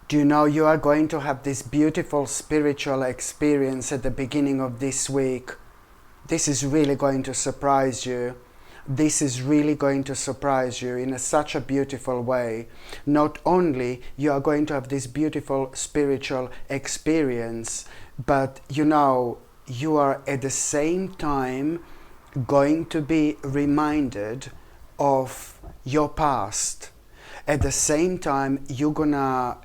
Do you know you are going to have this beautiful spiritual experience at the beginning of this week? This is really going to surprise you. This is really going to surprise you in such a beautiful way. Not only you are going to have this beautiful spiritual experience, but you are at the same time going to be reminded of your past. At the same time, you're going to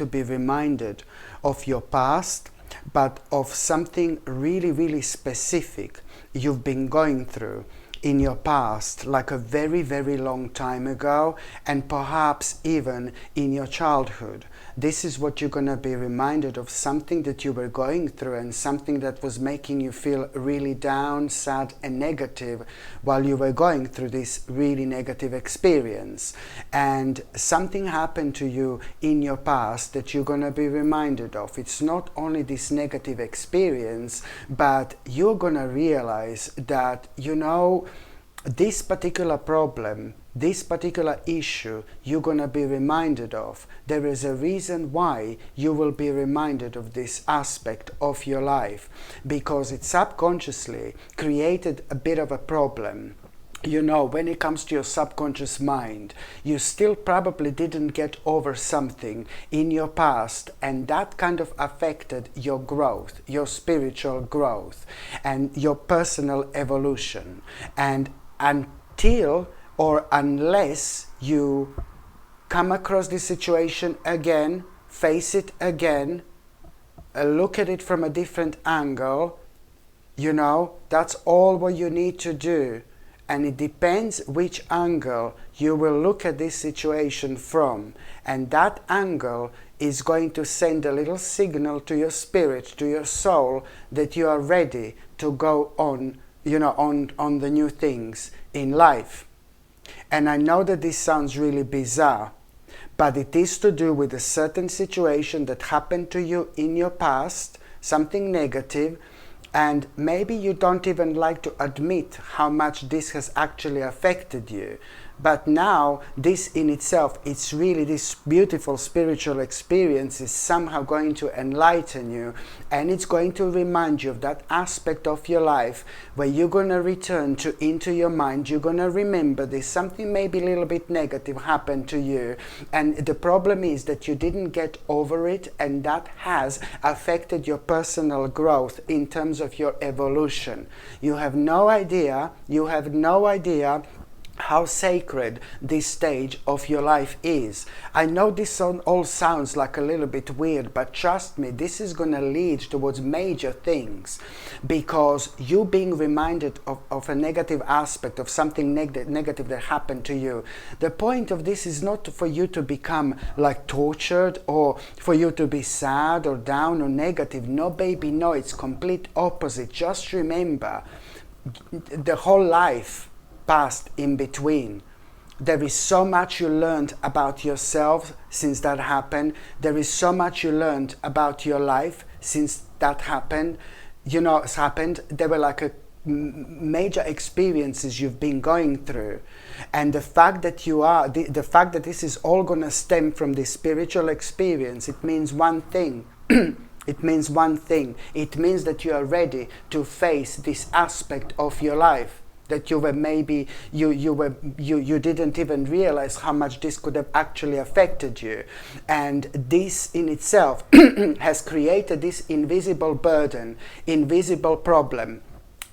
be reminded of your past, but of something really, really specific you've been going through in your past, like a very, very long time ago, and perhaps even in your childhood. This is what you're going to be reminded of, something that you were going through and something that was making you feel really down, sad and negative while you were going through this really negative experience. And something happened to you in your past that you're going to be reminded of. It's not only this negative experience, but you're going to realize that, this particular problem, this particular issue, you're going to be reminded of. There is a reason why you will be reminded of this aspect of your life, because it subconsciously created a bit of a problem. When it comes to your subconscious mind, you still probably didn't get over something in your past, and that kind of affected your growth, your spiritual growth, and your personal evolution. And until or unless you come across this situation again, face it again, look at it from a different angle, that's all what you need to do. And it depends which angle you will look at this situation from. And that angle is going to send a little signal to your spirit, to your soul, that you are ready to go on, on the new things in life. And I know that this sounds really bizarre, but it is to do with a certain situation that happened to you in your past, something negative, and maybe you don't even like to admit how much this has actually affected you. But now, this in itself, it's really this beautiful spiritual experience is somehow going to enlighten you, and it's going to remind you of that aspect of your life where you're going to return into your mind. You're going to remember this, something maybe a little bit negative happened to you, and the problem is that you didn't get over it, and that has affected your personal growth in terms of your evolution. You have no idea how sacred this stage of your life is. I know this all sounds like a little bit weird, but trust me, this is going to lead towards major things, because you being reminded of a negative aspect of something negative that happened to you. The point of this is not for you to become like tortured, or for you to be sad or down or negative. No, baby, no, it's complete opposite. Just remember, the whole life passed in between. There is so much you learned about yourself since that happened. There is so much you learned about your life since that happened. It's happened. There were like major experiences you've been going through, and the fact that the fact that this is all going to stem from this spiritual experience, it means one thing. It means one thing. It means that you are ready to face this aspect of your life that you were maybe you didn't even realize how much this could have actually affected you. And this in itself has created this invisible burden, invisible problem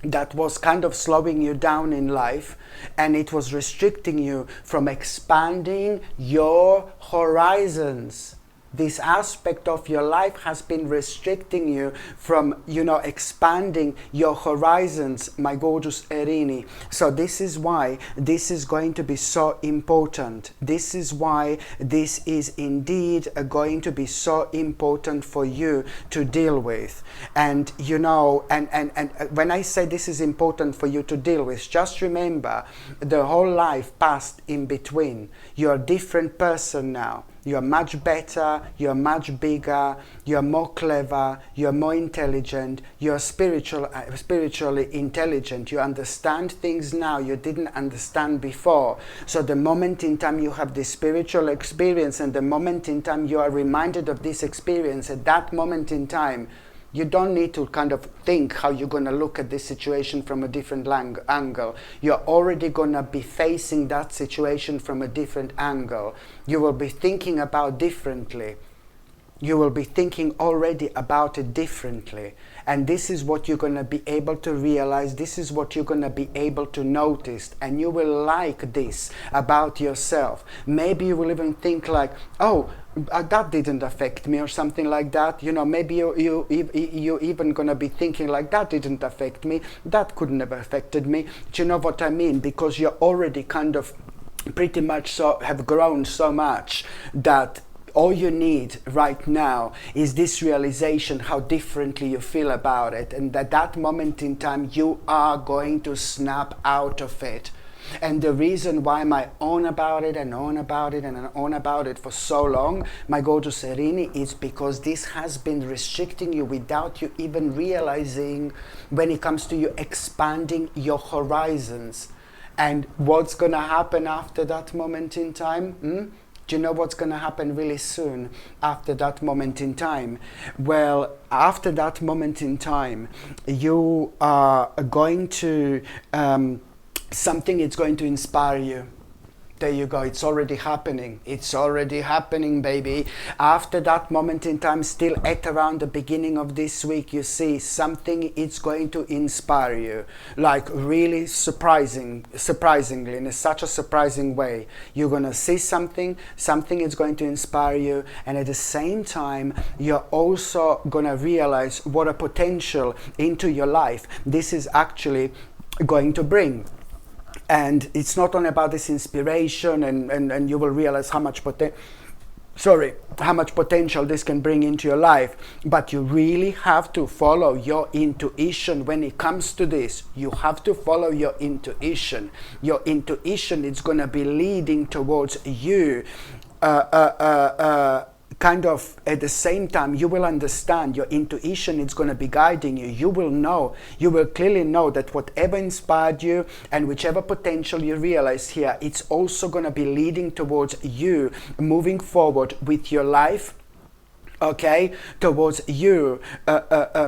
that was kind of slowing you down in life, and it was restricting you from expanding your horizons. This aspect of your life has been restricting you from, expanding your horizons, my gorgeous Erini. So this is why this is going to be so important. This is why this is indeed going to be so important for you to deal with. And, and when I say this is important for you to deal with, just remember the whole life passed in between. You're a different person now. you're much better, you're much bigger, you're more clever, you're more intelligent, you're spiritually intelligent. You understand things now you didn't understand before. So the moment in time you have this spiritual experience, and the moment in time you are reminded of this experience, at that moment in time, you don't need to kind of think how you're going to look at this situation from a different angle. You're already going to be facing that situation from a different angle. You will be thinking about differently. You will be thinking already about it differently. And this is what you're going to be able to realize. This is what you're going to be able to notice. And you will like this about yourself. Maybe you will even think like, oh, that didn't affect me, or something like that. You know, maybe you're even going to be thinking like, that didn't affect me. That couldn't have affected me. Do you know what I mean? Because you're already kind of pretty much have grown so much that all you need right now is this realization how differently you feel about it, and at that moment in time you are going to snap out of it. And the reason why I on about it and on about it and on about it for so long, my gorgeous Erini, is because this has been restricting you without you even realizing, when it comes to you expanding your horizons. And what's going to happen after that moment in time? Do you know what's going to happen really soon after that moment in time? Well, after that moment in time, you are going to, something is going to inspire you. There you go, it's already happening. It's already happening, baby. After that moment in time, still at around the beginning of this week, you see something is going to inspire you. Like really surprisingly, in such a surprising way. You're going to see something is going to inspire you. And at the same time, you're also going to realize what a potential into your life this is actually going to bring. And it's not only about this inspiration, and you will realize how much potential this can bring into your life, but you really have to follow your intuition when it comes to this. You have to follow your intuition. Your intuition is going to be leading towards you kind of at the same time. You will understand your intuition is going to be guiding you. You will clearly know that whatever inspired you and whichever potential you realize here, it's also going to be leading towards you moving forward with your life. Okay, towards you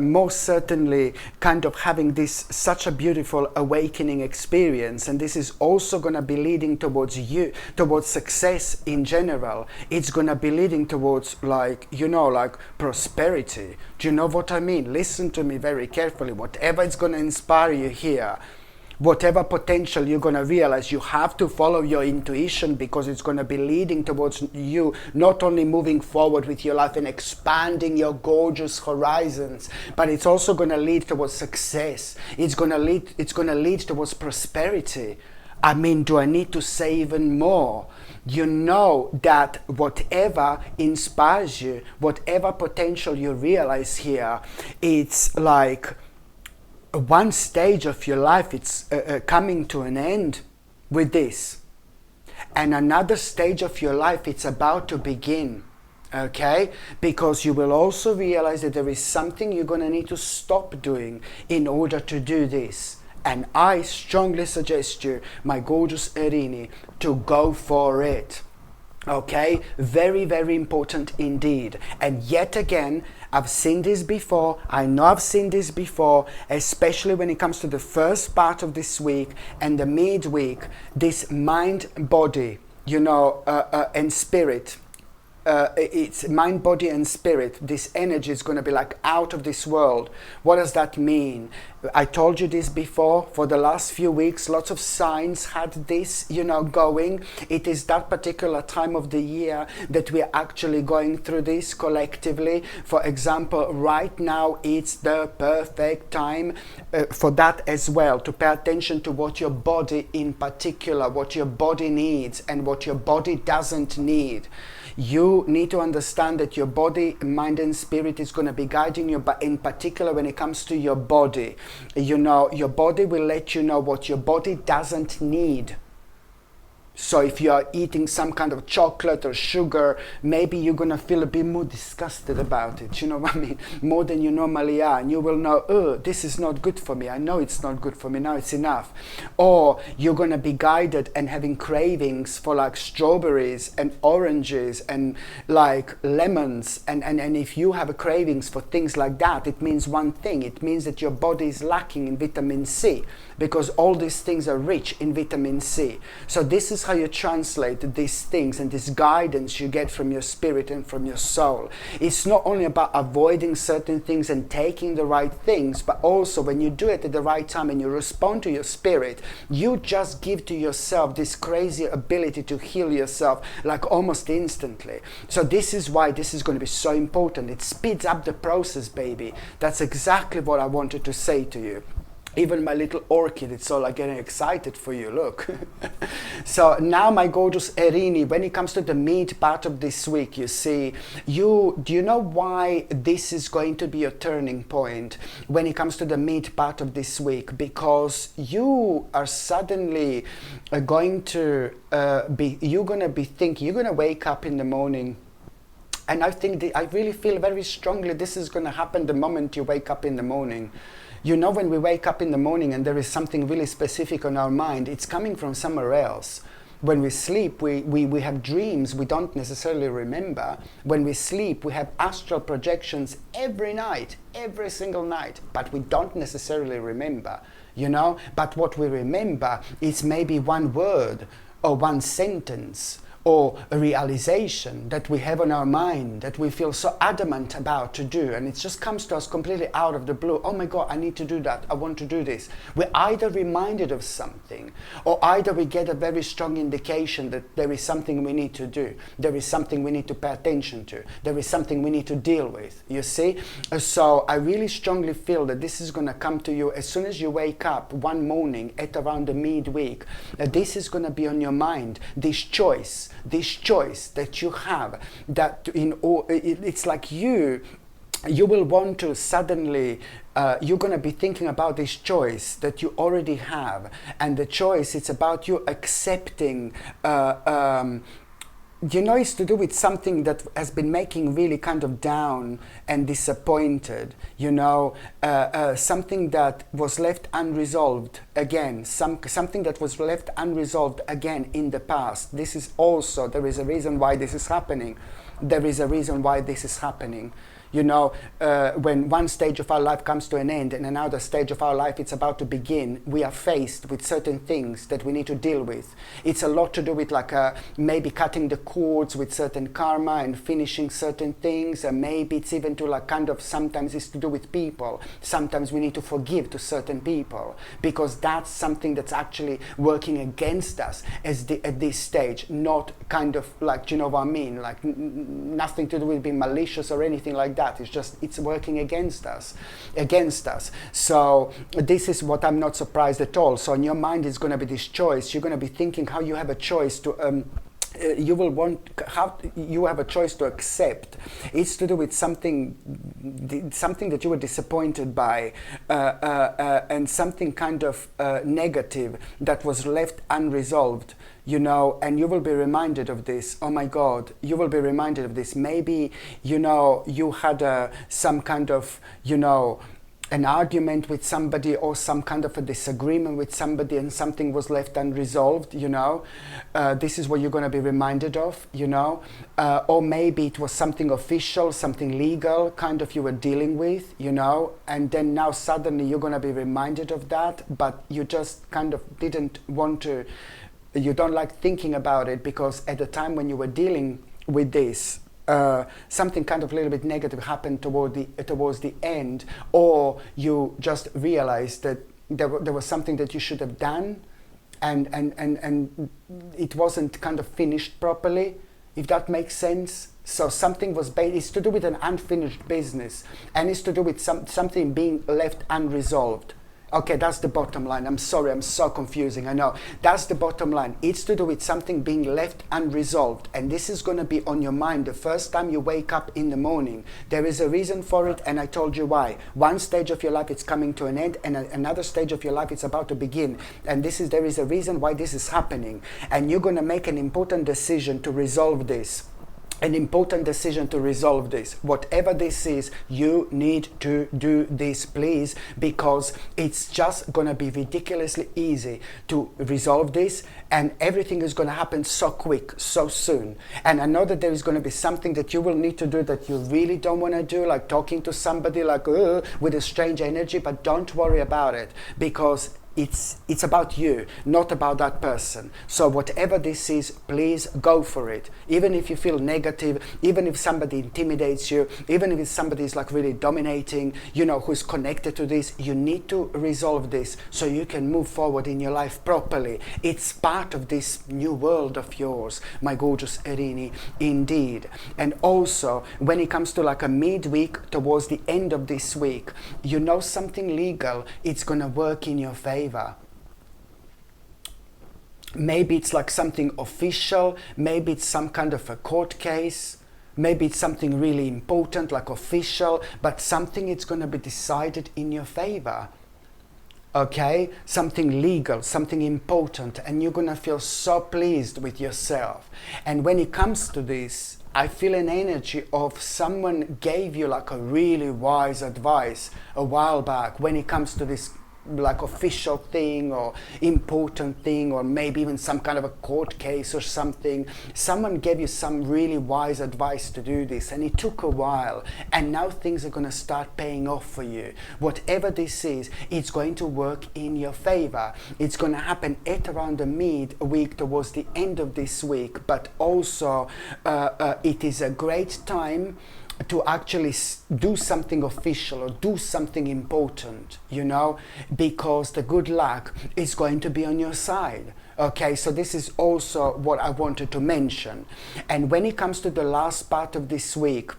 most certainly kind of having this such a beautiful awakening experience. And this is also going to be leading towards you, towards success in general. It's going to be leading towards, like, you know, like prosperity. Do you know what I mean? Listen to me very carefully. Whatever is going to inspire you here, whatever potential you're going to realize, you have to follow your intuition, because it's going to be leading towards you not only moving forward with your life and expanding your gorgeous horizons, but it's also going to lead towards success. It's going to lead towards prosperity. I mean, do I need to say even more? You know that whatever inspires you, whatever potential you realize here, it's like one stage of your life, it's coming to an end with this, and another stage of your life, it's about to begin. Okay, because you will also realize that there is something you're going to need to stop doing in order to do this. And I strongly suggest you, my gorgeous Erini, to go for it. Okay, very, very important indeed. And yet again, I've seen this before. I know I've seen this before, especially when it comes to the first part of this week and the midweek. This mind, body, you know, and spirit. It's mind, body and spirit. This energy is going to be like out of this world. What does that mean? I told you this before. For the last few weeks, lots of signs had this, you know, going. It is that particular time of the year that we are actually going through this collectively. For example, right now it's the perfect time for that as well, to pay attention to what your body in particular, what your body needs and what your body doesn't need. You need to understand that your body, mind and spirit is going to be guiding you, but in particular when it comes to your body, you know, your body will let you know what your body doesn't need. So if you are eating some kind of chocolate or sugar, maybe you're going to feel a bit more disgusted about it, you know what I mean? More than you normally are. And you will know, oh, this is not good for me. I know it's not good for me. Now it's enough. Or you're going to be guided and having cravings for like strawberries and oranges and like lemons. And if you have cravings for things like that, it means one thing. It means that your body is lacking in vitamin C, because all these things are rich in vitamin C. So this is how you translate these things and this guidance you get from your spirit and from your soul. It's not only about avoiding certain things and taking the right things, but also when you do it at the right time and you respond to your spirit, you just give to yourself this crazy ability to heal yourself like almost instantly. So this is why this is going to be so important. It speeds up the process, baby. That's exactly what I wanted to say to you. Even my little orchid, it's all like getting excited for you, look. So now my gorgeous Erini, when it comes to the mid part of this week, you see, do you know why this is going to be a turning point when it comes to the mid part of this week? Because you are suddenly going to you're going to be thinking, you're going to wake up in the morning. And I think I really feel very strongly this is going to happen the moment you wake up in the morning. You know, when we wake up in the morning and there is something really specific on our mind, it's coming from somewhere else. When we sleep, we have dreams we don't necessarily remember. When we sleep, we have astral projections every night, every single night, but we don't necessarily remember, you know? But what we remember is maybe one word or one sentence or a realization that we have on our mind that we feel so adamant about to do, and it just comes to us completely out of the blue. Oh my God, I need to do that. I want to do this. We're either reminded of something, or either we get a very strong indication that there is something we need to do. There is something we need to pay attention to. There is something we need to deal with, you see? So I really strongly feel that this is going to come to you as soon as you wake up one morning at around the midweek. This is going to be on your mind, this choice that you have, that it's like you will want to suddenly, you're going to be thinking about this choice that you already have, and the choice, it's about you accepting, you know, it's to do with something that has been making really kind of down and disappointed, you know, something that was left unresolved again, something that was left unresolved again in the past. This is also, there is a reason why this is happening. There is a reason why this is happening. You know, when one stage of our life comes to an end and another stage of our life it's about to begin, we are faced with certain things that we need to deal with. It's a lot to do with like maybe cutting the cords with certain karma and finishing certain things, and maybe it's even to like kind of, sometimes it's to do with people. Sometimes we need to forgive to certain people, because that's something that's actually working against us at this stage, not kind of like, you know what I mean, like nothing to do with being malicious or anything like that. It's just, it's working against us. So this is what I'm not surprised at all. So in your mind is going to be this choice. You're going to be thinking how you have a choice to you will want, how you have a choice to accept. It's to do with something that you were disappointed by, and something kind of negative that was left unresolved, you know, and you will be reminded of this. Oh my God, you will be reminded of this. Maybe, you know, you had some kind of, you know, an argument with somebody or some kind of a disagreement with somebody, and something was left unresolved, you know. This is what you're going to be reminded of, you know. Or maybe it was something official, something legal, kind of you were dealing with, you know, and then now suddenly you're going to be reminded of that, but you just kind of didn't want to, you don't like thinking about it, because at the time when you were dealing with this, something kind of a little bit negative happened towards the end, or you just realized that there was something that you should have done, and it wasn't kind of finished properly, if that makes sense. So something was it's to do with an unfinished business, and it's to do with something being left unresolved. Okay, that's the bottom line. I'm sorry, I'm so confusing. I know. That's the bottom line. It's to do with something being left unresolved. And this is going to be on your mind the first time you wake up in the morning. There is a reason for it, and I told you why. One stage of your life it's coming to an end, and another stage of your life it's about to begin. And there is a reason why this is happening. And you're going to make an important decision to resolve this. An important decision to resolve this. Whatever this is, you need to do this, please, because it's just going to be ridiculously easy to resolve this, and everything is going to happen so quick, so soon. And I know that there is going to be something that you will need to do that you really don't want to do, like talking to somebody like with a strange energy, but don't worry about it, because it's about you, not about that person. So whatever this is, please go for it. Even if you feel negative, even if somebody intimidates you, even if somebody is like really dominating, you know, who's connected to this, you need to resolve this so you can move forward in your life properly. It's part of this new world of yours, my gorgeous Erini, indeed. And also, when it comes to like a midweek, towards the end of this week, you know, something legal, it's going to work in your favor. Maybe it's like something official, maybe it's some kind of a court case, maybe it's something really important like official, but something it's going to be decided in your favor. Okay, something legal, something important, and you're going to feel so pleased with yourself. And when it comes to this, I feel an energy of someone gave you like a really wise advice a while back when it comes to this like official thing or important thing, or maybe even some kind of a court case or something. Someone gave you some really wise advice to do this, and it took a while, and now things are going to start paying off for you. Whatever this is, it's going to work in your favor. It's going to happen at around the mid-week, towards the end of this week, but also it is a great time to actually do something official or do something important, you know, because the good luck is going to be on your side. Okay, so this is also what I wanted to mention. And when it comes to the last part of this week,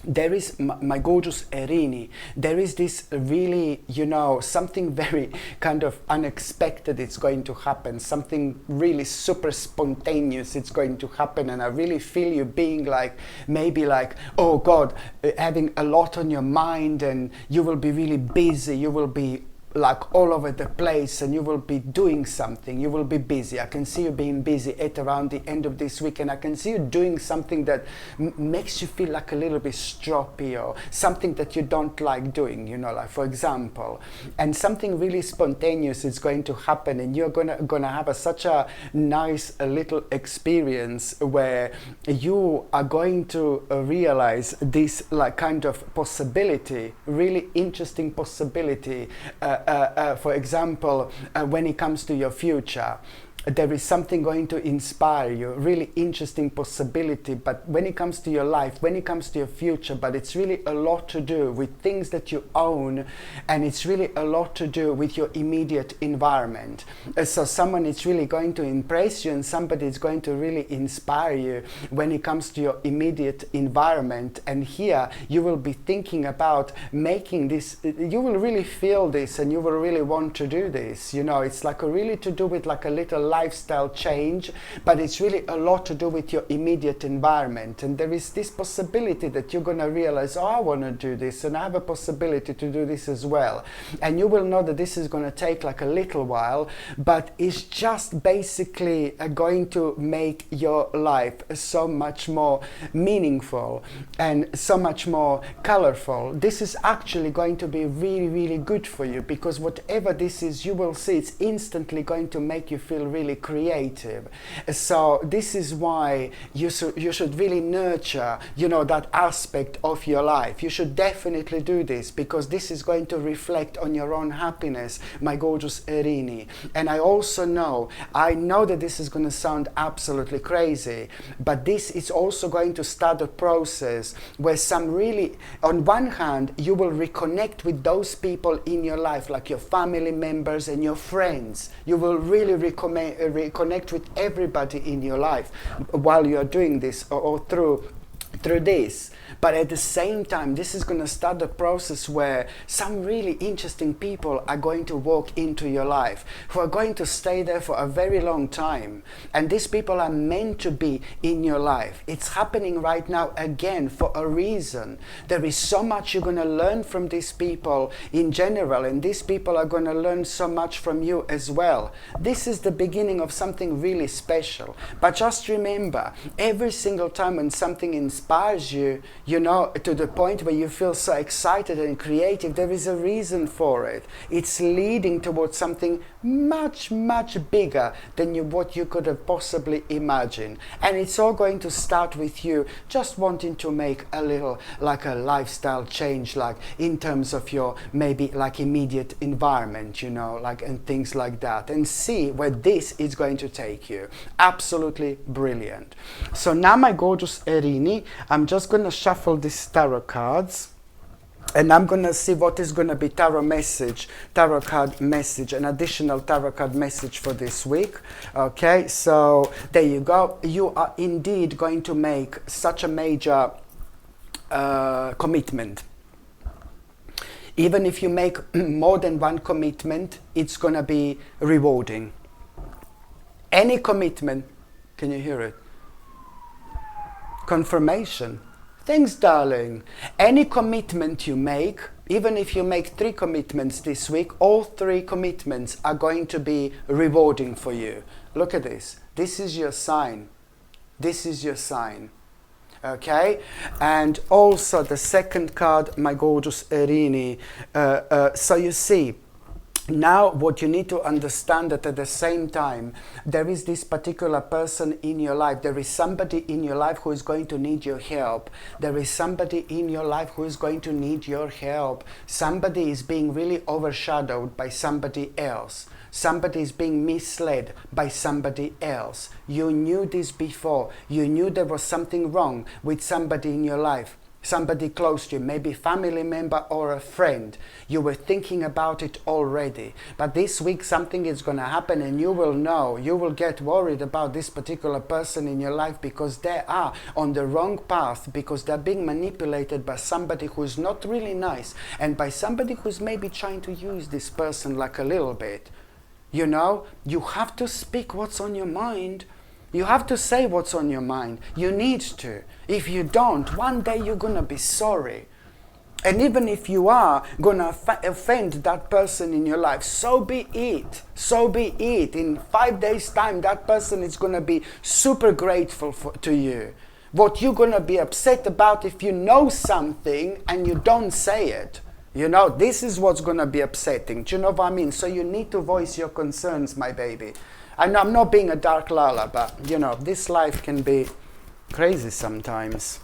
there is, my gorgeous Erini, there is this really, you know, something very kind of unexpected it's going to happen, something really super spontaneous it's going to happen, and I really feel you being like, maybe like, oh God, having a lot on your mind, and you will be really busy, you will be like all over the place, and you will be doing something, you will be busy. I can see you being busy at around the end of this week, and I can see you doing something that makes you feel like a little bit stroppy, or something that you don't like doing, you know, like for example, and something really spontaneous is going to happen, and you're gonna have such a nice little experience where you are going to realize this like kind of possibility, really interesting possibility. For example, when it comes to your future, there is something going to inspire you, really interesting possibility. But when it comes to your life, when it comes to your future, but it's really a lot to do with things that you own, and it's really a lot to do with your immediate environment. So someone is really going to impress you, and somebody is going to really inspire you when it comes to your immediate environment. And here you will be thinking about making this, you will really feel this, and you will really want to do this. You know, it's like really to do with like a little lifestyle change, but it's really a lot to do with your immediate environment. And there is this possibility that you're going to realize, oh, I want to do this, and I have a possibility to do this as well. And you will know that this is going to take like a little while, but it's just basically going to make your life so much more meaningful and so much more colorful. This is actually going to be really, really good for you, because whatever this is, you will see it's instantly going to make you feel really creative. So this is why you should really nurture, you know, that aspect of your life. You should definitely do this, because this is going to reflect on your own happiness, my gorgeous Erini. And I also know, I know that this is going to sound absolutely crazy, but this is also going to start a process where some really, on one hand, you will reconnect with those people in your life, like your family members and your friends. You will really reconnect with everybody in your life while you are doing this, or through through this. But at the same time, this is going to start the process where some really interesting people are going to walk into your life, who are going to stay there for a very long time. And these people are meant to be in your life. It's happening right now again for a reason. There is so much you're going to learn from these people in general, and these people are going to learn so much from you as well. This is the beginning of something really special. But just remember, every single time when something inspires you, you know, to the point where you feel so excited and creative, there is a reason for it. It's leading towards something much, much bigger than what you could have possibly imagined. And it's all going to start with you just wanting to make a little, like a lifestyle change, like in terms of your maybe like immediate environment, you know, like, and things like that, and see where this is going to take you. Absolutely brilliant. So now, my gorgeous Erini, I'm just going to shuffle these tarot cards, and I'm going to see what is going to be tarot card message, an additional tarot card message for this week. Okay, so there you go. You are indeed going to make such a major commitment. Even if you make more than one commitment, it's going to be rewarding. Any commitment, can you hear it? Confirmation. Thanks, darling. Any commitment you make, even if you make 3 commitments this week, all 3 commitments are going to be rewarding for you. Look at this. This is your sign. This is your sign. Okay? And also the second card, my gorgeous Erini. So you see, now what you need to understand, that at the same time there is this particular person in your life, there is somebody in your life who is going to need your help. There is somebody in your life who is going to need your help. Somebody is being really overshadowed by somebody else. Somebody is being misled by somebody else. You knew this before. You knew there was something wrong with somebody in your life. Somebody close to you, maybe family member or a friend. You were thinking about it already. But this week something is going to happen, and you will know, you will get worried about this particular person in your life, because they are on the wrong path, because they're being manipulated by somebody who's not really nice, and by somebody who's maybe trying to use this person like a little bit. You know, you have to speak what's on your mind. You have to say what's on your mind. You need to. If you don't, one day you're going to be sorry. And even if you are going to offend that person in your life, so be it. So be it. In 5 days' time, that person is going to be super grateful to you. What you're going to be upset about if you know something and you don't say it. You know, this is what's going to be upsetting. Do you know what I mean? So you need to voice your concerns, my baby. I know I'm not being a dark Lala, but, you know, this life can be crazy sometimes.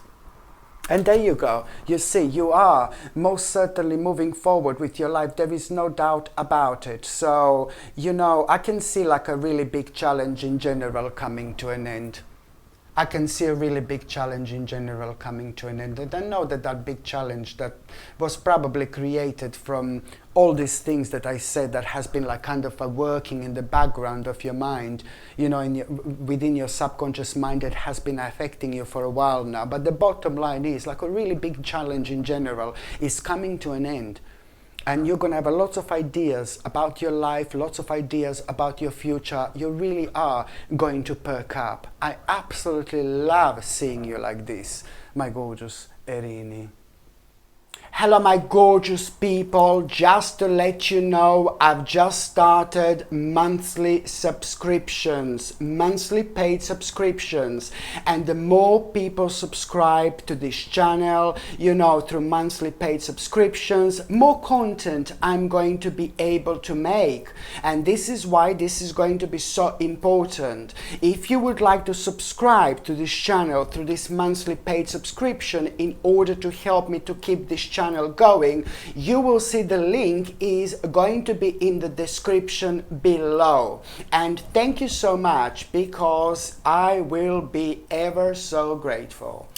And there you go. You see, you are most certainly moving forward with your life. There is no doubt about it. So, you know, I can see like a really big challenge in general coming to an end. I can see a really big challenge in general coming to an end. And I know that that big challenge that was probably created from all these things that I said, that has been like kind of a working in the background of your mind, you know, within your subconscious mind, that has been affecting you for a while now. But the bottom line is, like, a really big challenge in general is coming to an end. And you're going to have lots of ideas about your life, lots of ideas about your future. You really are going to perk up. I absolutely love seeing you like this, my gorgeous Erini. Hello, my gorgeous people. Just to let you know, I've just started monthly subscriptions, monthly paid subscriptions. And the more people subscribe to this channel, you know, through monthly paid subscriptions, more content I'm going to be able to make. And this is why this is going to be so important. If you would like to subscribe to this channel through this monthly paid subscription in order to help me to keep this channel going, you will see the link is going to be in the description below. And thank you so much, because I will be ever so grateful.